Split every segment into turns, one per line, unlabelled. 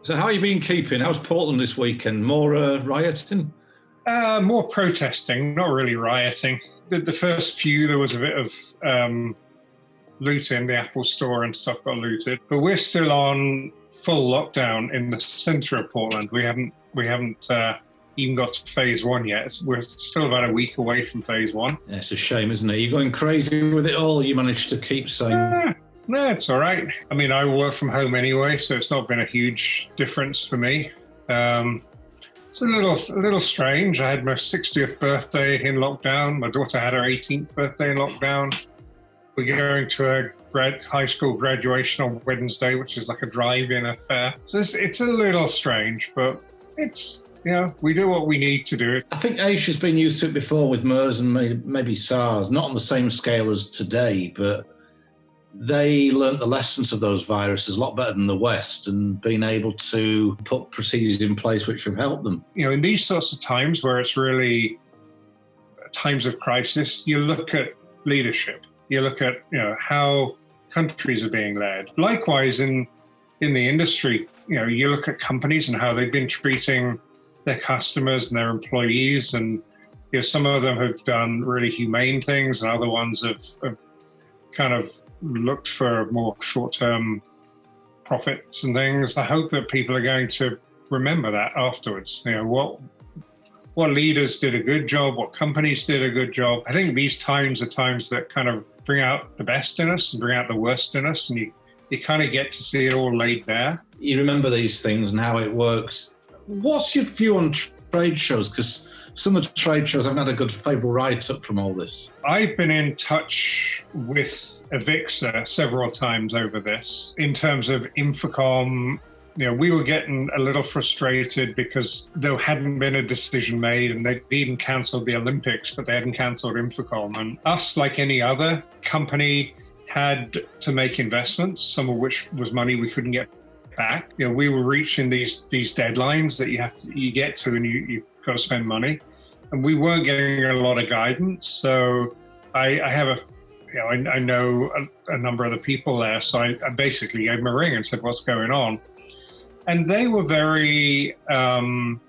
So how you been keeping? How's Portland this weekend? More rioting?
More protesting, not really rioting. The first few, there was a bit of looting. The Apple store and stuff got looted. But we're still on full lockdown in the center of Portland. We haven't even got to phase one yet. We're still about a week away from phase one.
Yeah, it's a shame, isn't it? You're going crazy with it all. You managed to keep sane.
No, it's all right. I mean, I work from home anyway, so it's not been a huge difference for me. It's a little strange. I had my 60th birthday in lockdown. My daughter had her 18th birthday in lockdown. We're going to a high school graduation on Wednesday, which is like a drive-in affair. So it's a little strange, but it's, we do what we need to do.
I think Asia's been used to it before with MERS and maybe SARS, not on the same scale as today, but they learnt the lessons of those viruses a lot better than the West and been able to put procedures in place which have helped them.
In these sorts of times where it's really times of crisis, you look at leadership. You look at how countries are being led. Likewise, in the industry, you look at companies and how they've been treating their customers and their employees, and some of them have done really humane things, and other ones have kind of looked for more short-term profits and things. I hope that people are going to remember that afterwards. What leaders did a good job, what companies did a good job. I think these times are times that kind of bring out the best in us and bring out the worst in us, and you kind of get to see it all laid bare.
You remember these things and how it works. What's your view on trade shows? Because some of the trade shows haven't had a good favourable write-up from all this.
I've been in touch with Avixa several times over this. In terms of Infocom, we were getting a little frustrated because there hadn't been a decision made, and they'd even cancelled the Olympics, but they hadn't cancelled Infocom. And us, like any other company, had to make investments, some of which was money we couldn't get back. We were reaching these deadlines that you get to, and you've got to spend money, and we weren't getting a lot of guidance. So I have I know a number of the people there, so I basically gave them a ring and said, "What's going on?" And they were very proactive.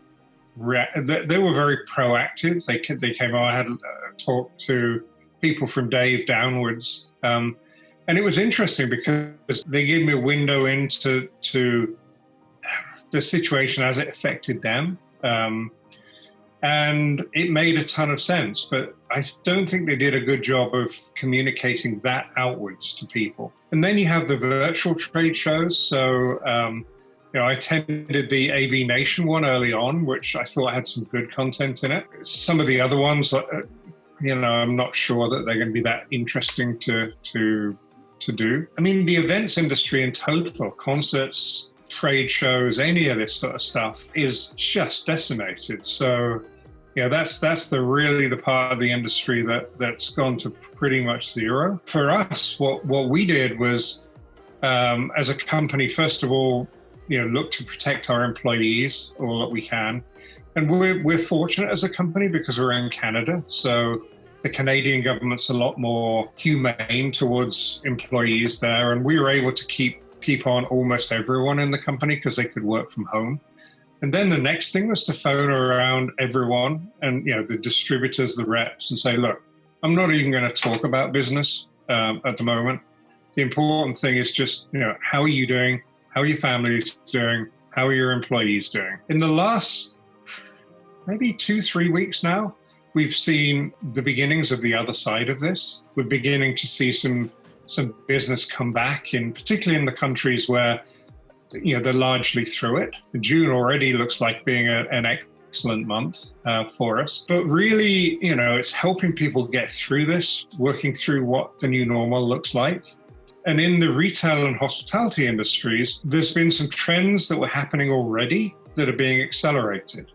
They came on. I had talked to people from Dave downwards, and it was interesting because they gave me a window into the situation as it affected them, and it made a ton of sense. But I don't think they did a good job of communicating that outwards to people. And then you have the virtual trade shows. So I attended the AV Nation one early on, which I thought had some good content in it. Some of the other ones, I'm not sure that they're going to be that interesting to do. I mean, the events industry in total, concerts, trade shows, any of this sort of stuff is just decimated. So, that's really the part of the industry that's gone to pretty much zero. For us, what we did was, as a company, first of all, look to protect our employees all that we can. And we're fortunate as a company because we're in Canada. So the Canadian government's a lot more humane towards employees there. And we were able to keep on almost everyone in the company because they could work from home. And then the next thing was to phone around everyone and, the distributors, the reps, and say, look, I'm not even going to talk about business at the moment. The important thing is just, how are you doing? How are your families doing? How are your employees doing? In the last maybe 2-3 weeks now, we've seen the beginnings of the other side of this. We're beginning to see some business come back, particularly in the countries where they're largely through it. June already looks like being an excellent month for us. But really, it's helping people get through this, working through what the new normal looks like. And in the retail and hospitality industries, there's been some trends that were happening already that are being accelerated.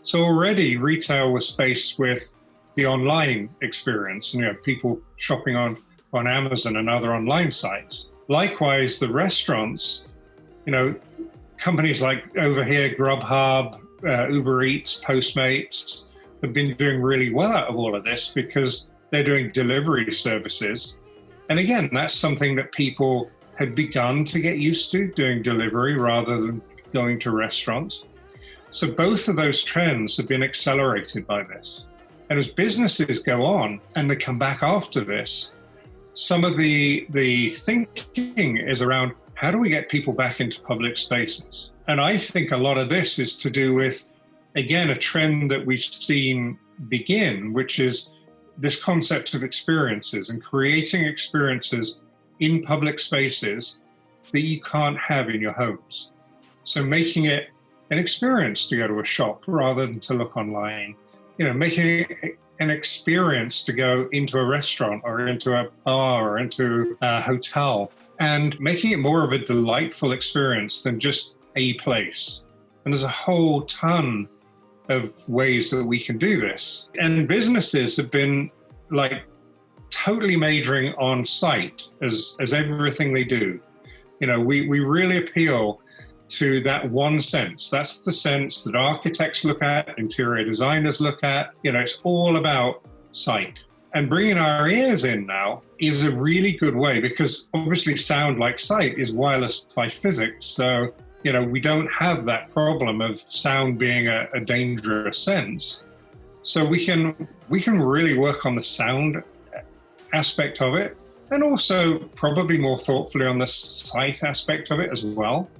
So already retail was faced with the online experience, and people shopping on Amazon and other online sites. Likewise, the restaurants, companies like over here, Grubhub, Uber Eats, Postmates, have been doing really well out of all of this because they're doing delivery services. And again, that's something that people had begun to get used to, doing delivery rather than going to restaurants. So both of those trends have been accelerated by this. And as businesses go on and they come back after this, some of the thinking is around how do we get people back into public spaces? And I think a lot of this is to do with, again, a trend that we've seen begin, which is this concept of experiences and creating experiences in public spaces that you can't have in your homes. So making it an experience to go to a shop rather than to look online, making it an experience to go into a restaurant or into a bar or into a hotel, and making it more of a delightful experience than just a place. And there's a whole ton of ways that we can do this. And businesses have been like totally majoring on sight as everything they do. We really appeal to that one sense. That's the sense that architects look at, interior designers look at. It's all about sight. And bringing our ears in now is a really good way, because obviously sound, like sight, is wireless by physics. So, we don't have that problem of sound being a dangerous sense. So we can really work on the sound aspect of it, and also probably more thoughtfully on the sight aspect of it as well.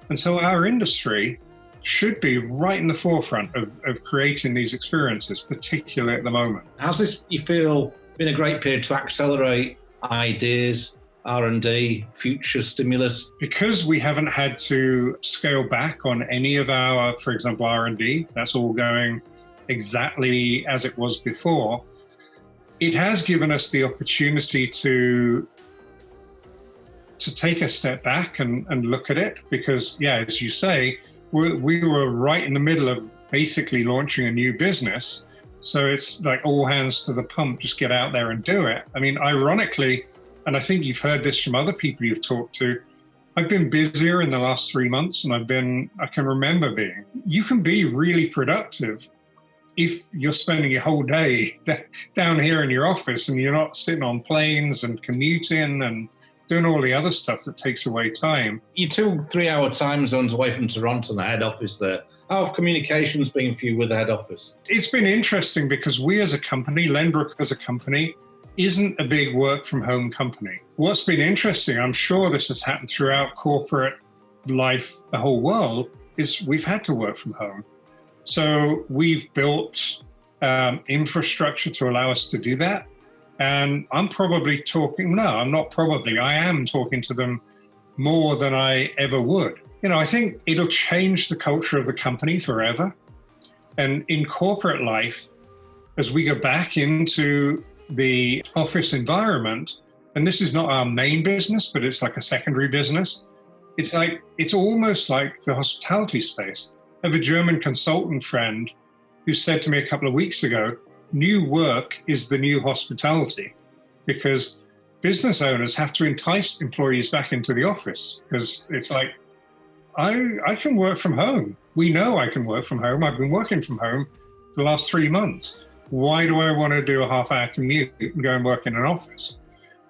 And so our industry should be right in the forefront of creating these experiences, particularly at the moment.
Has this, you feel, been a great period to accelerate ideas, R&D, future stimulus?
Because we haven't had to scale back on any of our, for example, R&D, that's all going exactly as it was before. It has given us the opportunity to take a step back and look at it, because, as you say, we were right in the middle of basically launching a new business. So it's like all hands to the pump, just get out there and do it. I mean, ironically, and I think you've heard this from other people you've talked to, I've been busier in the last 3 months than I can remember being. You can be really productive if you're spending your whole day down here in your office and you're not sitting on planes and commuting and doing all the other stuff that takes away time.
You're 2-3 hour time zones away from Toronto and the head office there. How have communications been for you with the head office?
It's been interesting because we as a company, Lenbrook as a company, isn't a big work from home company. What's been interesting, I'm sure this has happened throughout corporate life, the whole world, is we've had to work from home. So we've built infrastructure to allow us to do that. And I'm probably talking, no, I'm not probably, I am talking to them more than I ever would. I think it'll change the culture of the company forever. And in corporate life, as we go back into the office environment, and this is not our main business, but it's like a secondary business, it's almost like the hospitality space. I have a German consultant friend who said to me a couple of weeks ago, new work is the new hospitality, because business owners have to entice employees back into the office, because it's like, I can work from home. We know I can work from home. I've been working from home for the last 3 months. Why do I want to do a half-hour commute and go and work in an office?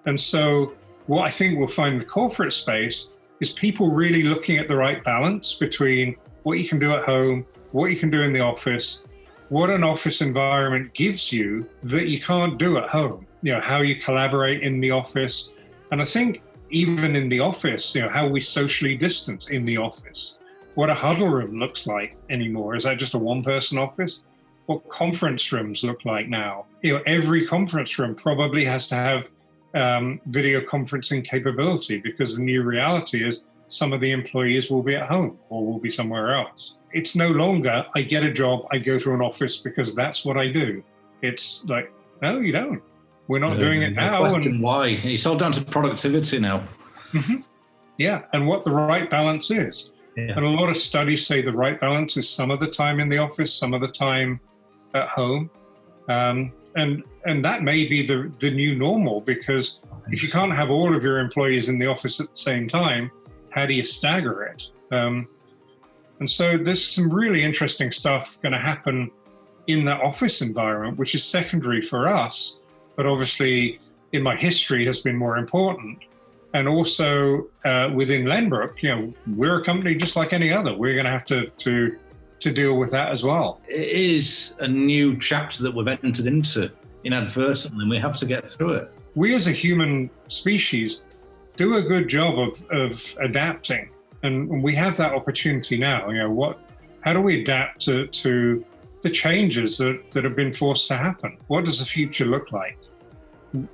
And so what I think we'll find in the corporate space is people really looking at the right balance between what you can do at home, what you can do in the office, what an office environment gives you that you can't do at home, how you collaborate in the office. And I think even in the office, how we socially distance in the office, what a huddle room looks like anymore. Is that just a one-person office? What conference rooms look like now? Every conference room probably has to have video conferencing capability, because the new reality is some of the employees will be at home or will be somewhere else. It's no longer, I get a job, I go to an office because that's what I do. It's like, no, you don't. We're not doing it now.
Question why? It's all down to productivity now.
Mm-hmm. Yeah, and what the right balance is.
Yeah.
And a lot of studies say the right balance is some of the time in the office, some of the time at home. And that may be the new normal, because if you can't have all of your employees in the office at the same time, how do you stagger it? And so there's some really interesting stuff going to happen in the office environment, which is secondary for us, but obviously in my history has been more important. And also within Lenbrook, we're a company just like any other. We're going to have to deal with that as well.
It is a new chapter that we've entered into inadvertently, and we have to get through it.
We as a human species do a good job of adapting, and we have that opportunity now. How do we adapt to the changes that have been forced to happen? What does the future look like?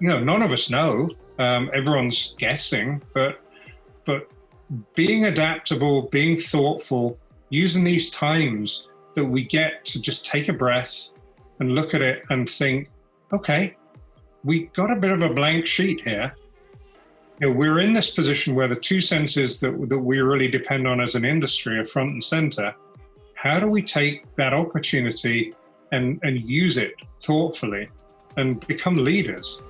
None of us know. Everyone's guessing, but being adaptable, being thoughtful, using these times that we get to just take a breath and look at it and think, okay, we got a bit of a blank sheet here. We're in this position where the two senses that we really depend on as an industry are front and center. How do we take that opportunity and use it thoughtfully and become leaders?